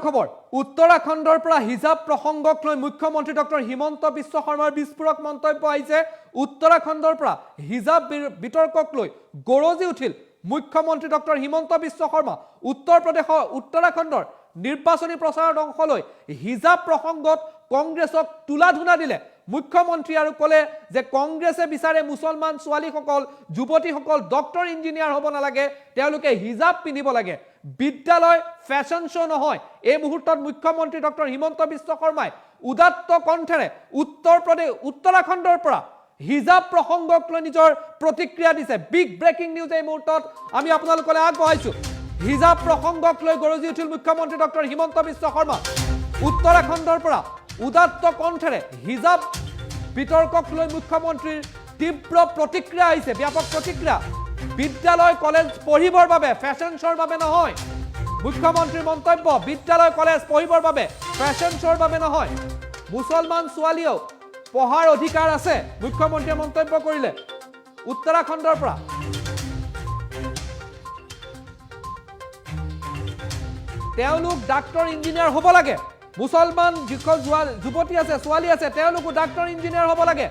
খবৰ উত্তৰাখণ্ডৰ পৰা হিজাব প্ৰসংগক লৈ মুখ্যমন্ত্ৰী ডক্টৰ হিমন্ত বিশ্ব শৰ্মাৰ বিস্ফোৰক মন্তব্য আহিছে। উত্তৰাখণ্ডৰ পৰা হিজাব বিতৰ্কক লৈ গৰজি উঠিল মুখ্যমন্ত্ৰী ডক্টৰ হিমন্ত বিশ্ব শৰ্মা। উত্তৰ প্ৰদেশৰ উত্তৰাখণ্ডৰ নিৰ্বাচনী প্ৰচাৰৰ অংশ লৈ হিজাব প্ৰসংগত কংগ্ৰেছক তুলাধুনা দিলে মুখ্যমন্ত্ৰী আৰু ক'লে যে কংগ্ৰেছে বিচাৰে মুছলমান ছোৱালীসকল যুৱতীসকল ডক্টৰ ইঞ্জিনিয়াৰ হ'ব নালাগে, তেওঁলোকে হিজাব পিন্ধিব লাগে। বিদ্যালয় ফেশ্বন শ্ব' নহয়। এই মুহূৰ্তত মুখ্যমন্ত্ৰী ডক্টৰ হিমন্ত বিশ্ব শৰ্মাই উদাত্ত কণ্ঠেৰে উত্তৰাখণ্ডৰ পৰা হিজাব প্ৰসংগক লৈ নিজৰ প্ৰতিক্ৰিয়া দিছে। বিগ ব্ৰেকিং নিউজ এই মুহূৰ্তত আমি আপোনালোকলৈ আগবঢ়াইছোঁ। হিজাব প্ৰসংগক লৈ গৰজি উঠিল মুখ্যমন্ত্ৰী ডক্টৰ হিমন্ত বিশ্ব শৰ্মা। উত্তৰাখণ্ডৰ পৰা উদাত্ত কণ্ঠেৰে হিজাব বিতৰ্কক লৈ মুখ্যমন্ত্ৰীৰ তীব্ৰ প্ৰতিক্ৰিয়া আহিছে, ব্যাপক প্ৰতিক্ৰিয়া। বিদ্যালয় কলেজ পঢ়িবৰ বাবে ফেশ্বন শ্ব'ৰ বাবে নহয়। মুখ্যমন্ত্ৰীৰ মন্তব্য, বিদ্যালয় কলেজ পঢ়িবৰ বাবে ফেশ্বন শ্ব'ৰ বাবে নহয়। মুছলমান ছোৱালীয়েও পঢ়াৰ অধিকাৰ আছে, মুখ্যমন্ত্ৰীয়ে মন্তব্য কৰিলে। উত্তৰাখণ্ডৰ পৰা তেওঁলোক ডাক্তৰ ইঞ্জিনিয়াৰ হ'ব লাগে। মুছলমান যিসকল যুৱতী আছে, ছোৱালী আছে, তেওঁলোকো ডাক্তৰ ইঞ্জিনিয়াৰ হ'ব লাগে।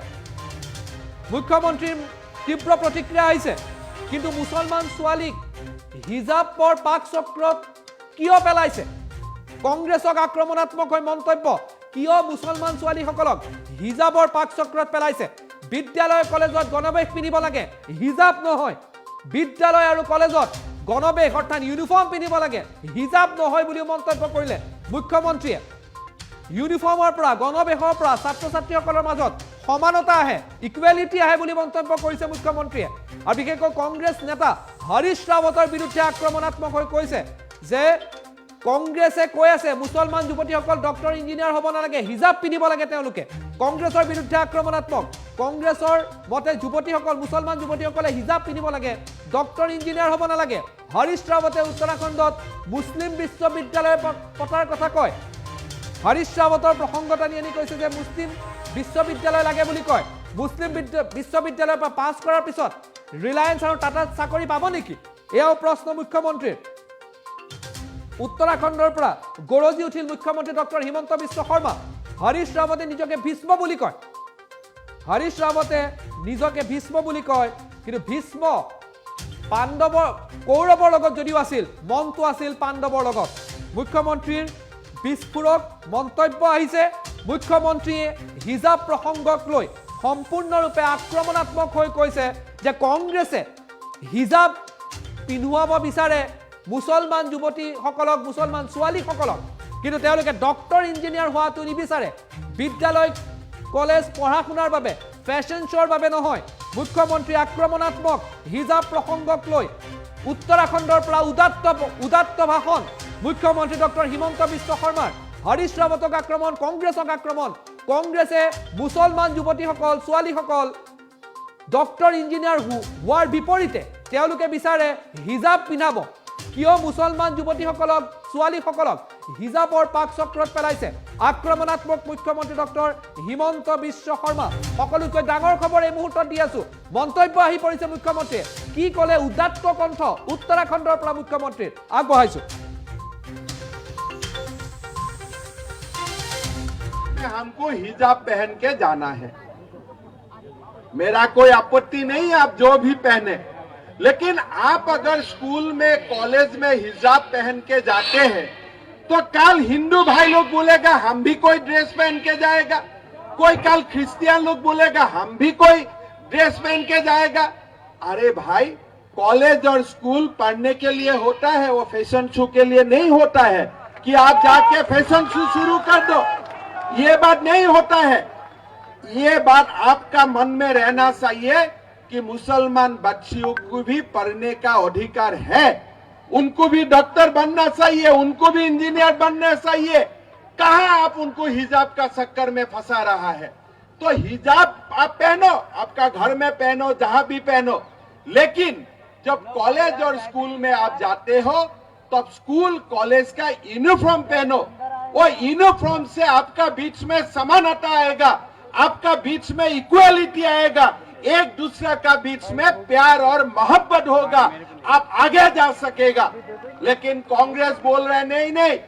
মুখ্যমন্ত্ৰীৰ তীব্ৰ প্ৰতিক্ৰিয়া আহিছে। কিন্তু মুছলমান ছোৱালীক হিজাবৰ পাক চক্ৰত কিয় পেলাইছে? কংগ্ৰেছক আক্ৰমণাত্মক হৈ মন্তব্য, কিয় মুছলমান ছোৱালীসকলক হিজাবৰ পাক চক্ৰত পেলাইছে? বিদ্যালয় কলেজত গণবেশ পিন্ধিব লাগে, হিজাব নহয়। বিদ্যালয় আৰু কলেজত গণবেশ অৰ্থাৎ ইউনিফৰ্ম পিন্ধিব লাগে, হিজাব নহয় বুলিও মন্তব্য কৰিলে মুখ্যমন্ত্ৰীয়ে। ইউনিফৰ্মৰ পৰা গণবেশৰ পৰা ছাত্ৰ ছাত্ৰীসকলৰ মাজত সমানতা আহে, ইকুৱেলিটি আহে বুলি মন্তব্য কৰিছে মুখ্যমন্ত্ৰীয়ে। আৰু বিশেষকৈ কংগ্ৰেছ নেতা হৰীশ ৰাৱতৰ বিৰুদ্ধে আক্ৰমণাত্মক হৈ কৈছে যে কংগ্ৰেছে কৈ আছে মুছলমান যুৱতীসকল ডক্টৰ ইঞ্জিনিয়াৰ হ'ব নালাগে, হিজাব পিন্ধিব লাগে তেওঁলোকে। কংগ্ৰেছৰ বিৰুদ্ধে আক্ৰমণাত্মক। কংগ্ৰেছৰ মতে যুৱতীসকল, মুছলমান যুৱতীসকলে হিজাব পিন্ধিব লাগে, ডক্টৰ ইঞ্জিনিয়াৰ হ'ব নালাগে। হৰীশ ৰাৱতে উত্তৰাখণ্ডত মুছলিম বিশ্ববিদ্যালয় পতাৰ কথা কয়। হৰীশ ৰাৱতৰ প্ৰসংগত আনি কৈছে যে মুছলিম বিশ্ববিদ্যালয় লাগে বুলি কয়। মুছলিম বিশ্ববিদ্যালয়ৰ পৰা পাছ কৰাৰ পিছত ৰিলায়েন্স আৰু টাটাত চাকৰি পাব নেকি? এয়াও প্ৰশ্ন মুখ্যমন্ত্ৰীৰ। উত্তৰাখণ্ডৰ পৰা গৰজি উঠিল মুখ্যমন্ত্ৰী ডক্টৰ হিমন্ত বিশ্ব শৰ্মা। হৰীশ ৰাৱতে নিজকে ভীষ্ম বুলি কয়। হৰীশ ৰাৱতে নিজকে ভীষ্ম বুলি কয়, কিন্তু ভীষ্ম কৌৰৱৰ লগত যদিও আছিল, মনটো আছিল পাণ্ডৱৰ লগত। মুখ্যমন্ত্ৰীৰ বিস্ফোৰক মন্তব্য আহিছে। মুখ্যমন্ত্ৰীয়ে হিজাব প্ৰসংগক লৈ সম্পূৰ্ণৰূপে আক্ৰমণাত্মক হৈ কৈছে যে কংগ্ৰেছে হিজাব পিন্ধুৱাব বিচাৰে মুছলমান যুৱতীসকলক, মুছলমান ছোৱালীসকলক, কিন্তু তেওঁলোকে ডক্টৰ ইঞ্জিনিয়াৰ হোৱাটো নিবিচাৰে। বিদ্যালয় কলেজ পঢ়া শুনাৰ বাবে, ফেশ্বন শ্ব'ৰ বাবে নহয়। মুখ্যমন্ত্ৰী আক্ৰমণাত্মক হিজাব প্ৰসংগক লৈ। উত্তৰাখণ্ডৰ পৰা উদাত্ত ভাষণ মুখ্যমন্ত্ৰী ডক্টৰ হিমন্ত বিশ্ব শৰ্মাৰ। হৰীশ ৰাৱতক আক্ৰমণ, কংগ্ৰেছক আক্ৰমণ। কংগ্ৰেছে মুছলমান যুৱতীসকল, ছোৱালীসকল ডক্টৰ ইঞ্জিনিয়াৰ হোৱাৰ বিপৰীতে তেওঁলোকে বিচাৰে হিজাব পিন্ধাব। কিয় মুছলমান যুৱতীসকলক, ছোৱালীসকলক হিজাবৰ পাক চক্ৰত পেলাইছে? আক্ৰমণাত্মক মুখ্যমন্ত্ৰী ডক্টৰ হিমন্ত বিশ্ব শৰ্মা। সকলোতকৈ ডাঙৰ খবৰ এই মুহূৰ্তত দি আছো। মন্তব্য আহি পৰিছে মুখ্যমন্ত্ৰীয়ে। কি ক'লে উদাত্ত কণ্ঠ উত্তৰাখণ্ডৰ পৰা মুখ্যমন্ত্ৰীৰ, আগবঢ়াইছো। हमको हिजाब पहन के जाना है, मेरा कोई आपत्ति नहीं है, आप जो भी पहने। लेकिन आप अगर स्कूल में, कॉलेज में हिजाब पहन के जाते हैं तो कल हिंदू भाई लोग बोलेगा हम भी कोई ड्रेस पहन के जाएगा, कोई कल क्रिश्चियन लोग बोलेगा हम भी कोई ड्रेस पहन के जाएगा। अरे भाई, कॉलेज और स्कूल पढ़ने के लिए होता है, वो फैशन शो के लिए नहीं होता है कि आप जाके फैशन शो शुरू कर दो। ये बात नहीं होता है। ये बात आपका मन में रहना चाहिए कि मुसलमान बच्चियों को भी पढ़ने का अधिकार है, उनको भी डॉक्टर बनना चाहिए, उनको भी इंजीनियर बनना चाहिए। कहां आप उनको हिजाब का चक्कर में फंसा रहा है? तो हिजाब आप पहनो, आपका घर में पहनो, जहां भी पहनो, लेकिन जब कॉलेज और स्कूल में आप जाते हो तब स्कूल कॉलेज का यूनिफॉर्म पहनो। वो यूनिफॉर्म से आपका बीच में समानता आएगा, आपका बीच में इक्वालिटी आएगा, एक दूसरे का बीच में प्यार और मोहब्बत होगा, आप आगे जा सकेगा। लेकिन कांग्रेस बोल रहे नहीं,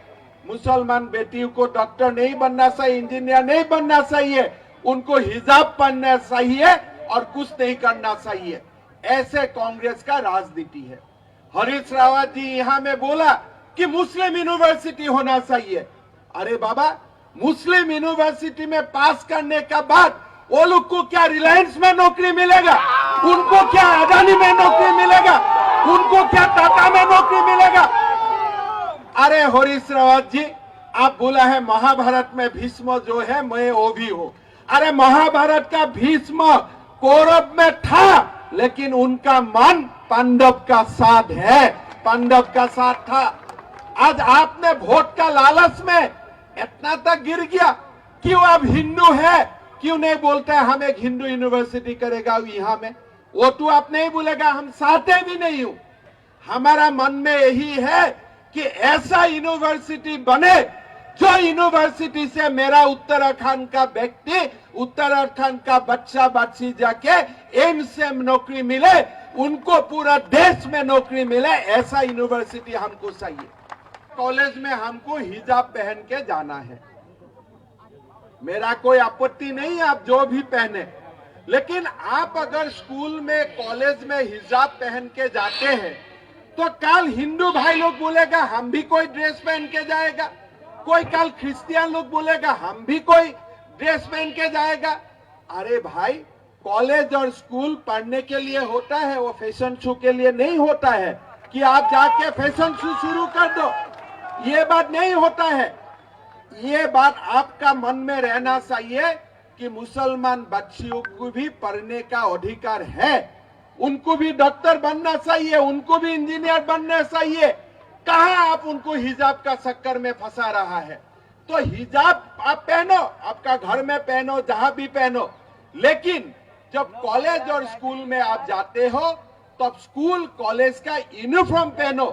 मुसलमान बेटियों को डॉक्टर नहीं बनना चाहिए, इंजीनियर नहीं बनना चाहिए, उनको हिजाब पहनना चाहिए और कुछ नहीं करना चाहिए। ऐसे कांग्रेस का राजनीति है। हरीश रावत जी यहां में बोला कि मुस्लिम यूनिवर्सिटी होना चाहिए। अरे बाबा, मुस्लिम यूनिवर्सिटी में पास करने का बाद वो लोग को क्या रिलायंस में नौकरी मिलेगा? उनको क्या अडानी में नौकरी मिलेगा? उनको क्या टाटा में नौकरी मिलेगा? अरे हरीश रावत जी, आप बोला है महाभारत में भीष्म जो है मैं वो भी हूं। अरे महाभारत का भीष्म कौरव में था, लेकिन उनका मन पांडव का साथ है, पांडव का साथ था। आज आपने वोट का लालच में इतना तक गिर गया। क्यों आप हिंदू है, क्यों नहीं बोलते हम एक हिंदू यूनिवर्सिटी करेगा यहाँ में? वो तो आप नहीं बोलेगा, हम चाहते भी नहीं हूं। हमारा मन में यही है कि ऐसा यूनिवर्सिटी बने जो यूनिवर्सिटी से मेरा उत्तराखंड का व्यक्ति, उत्तराखंड का बच्चा बच्ची जाके एम्स में नौकरी मिले, उनको पूरा देश में नौकरी मिले, ऐसा यूनिवर्सिटी हमको चाहिए। कॉलेज में हमको हिजाब पहन के जाना है, मेरा कोई आपत्ति नहीं, आप जो भी पहने। लेकिन आप अगर स्कूल में कॉलेज में हिजाब पहन के जाते हैं तो कल हिंदू भाई लोग बोलेगा हम भी कोई ड्रेस पहन के जाएगा, कोई कल क्रिश्चियन लोग बोलेगा हम भी कोई ड्रेस पहन के जाएगा। अरे भाई, कॉलेज और स्कूल पढ़ने के लिए होता है, वो फैशन शो के लिए नहीं होता है कि आप जाके फैशन शो शुरू कर दो। ये बात नहीं होता है। ये बात आपका मन में रहना चाहिए कि मुसलमान बच्चियों को भी पढ़ने का अधिकार है, उनको भी डॉक्टर बनना चाहिए, उनको भी इंजीनियर बनना चाहिए। कहां आप उनको हिजाब का चक्कर में फंसा रहा है? तो हिजाब आप पहनो, आपका घर में पहनो, जहां भी पहनो, लेकिन जब कॉलेज और स्कूल में आप जाते हो तब स्कूल कॉलेज का यूनिफॉर्म पहनो।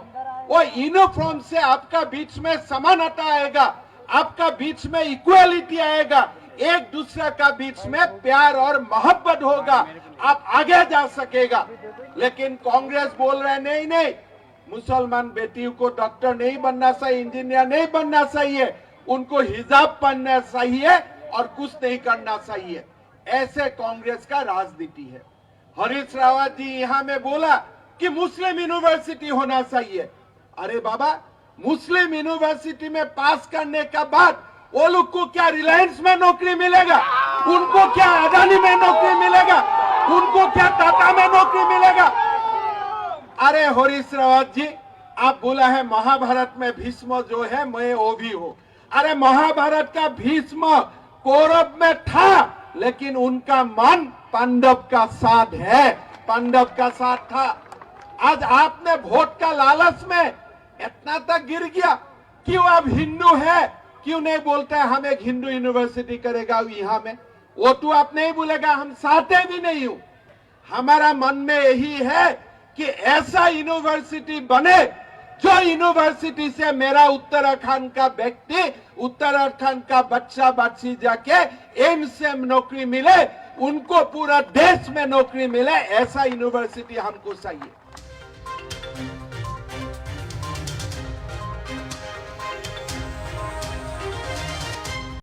वो यूनिफॉर्म से आपका बीच में समानता आएगा, आपका बीच में इक्वालिटी आएगा, एक दूसरे का बीच में प्यार और मोहब्बत होगा, आप आगे जा सकेगा। लेकिन कांग्रेस बोल रहे नहीं नहीं, मुसलमान बेटियों को डॉक्टर नहीं बनना चाहिए, इंजीनियर नहीं बनना चाहिए, उनको हिजाब पहनना चाहिए और कुछ नहीं करना चाहिए। ऐसे कांग्रेस का राजनीति है। हरीश रावत जी यहां में बोला कि मुस्लिम यूनिवर्सिटी होना चाहिए। अरे बाबा, मुस्लिम यूनिवर्सिटी में पास करने का बाद वो लोग को क्या रिलायंस में नौकरी मिलेगा? उनको क्या अडानी में नौकरी मिलेगा? उनको क्या टाटा में नौकरी मिलेगा? अरे हरीश रावत जी, आप बोला है महाभारत में भीष्म जो है मैं वो भी हूं। अरे महाभारत का भीष्म कौरव में था, लेकिन उनका मन पांडव का साथ है, पांडव का साथ था। आज आपने वोट का लालच में इतना तक गिर गया। क्यों आप हिंदू है, क्यों नहीं बोलते हम एक हिंदू यूनिवर्सिटी करेगा यहाँ में? वो तो आप नहीं बोलेगा, हम चाहते भी नहीं हूं। हमारा मन में यही है कि ऐसा यूनिवर्सिटी बने जो यूनिवर्सिटी से मेरा उत्तराखंड का व्यक्ति, उत्तराखंड का बच्चा बच्ची जाके एम्स में नौकरी मिले, उनको पूरा देश में नौकरी मिले, ऐसा यूनिवर्सिटी हमको चाहिए।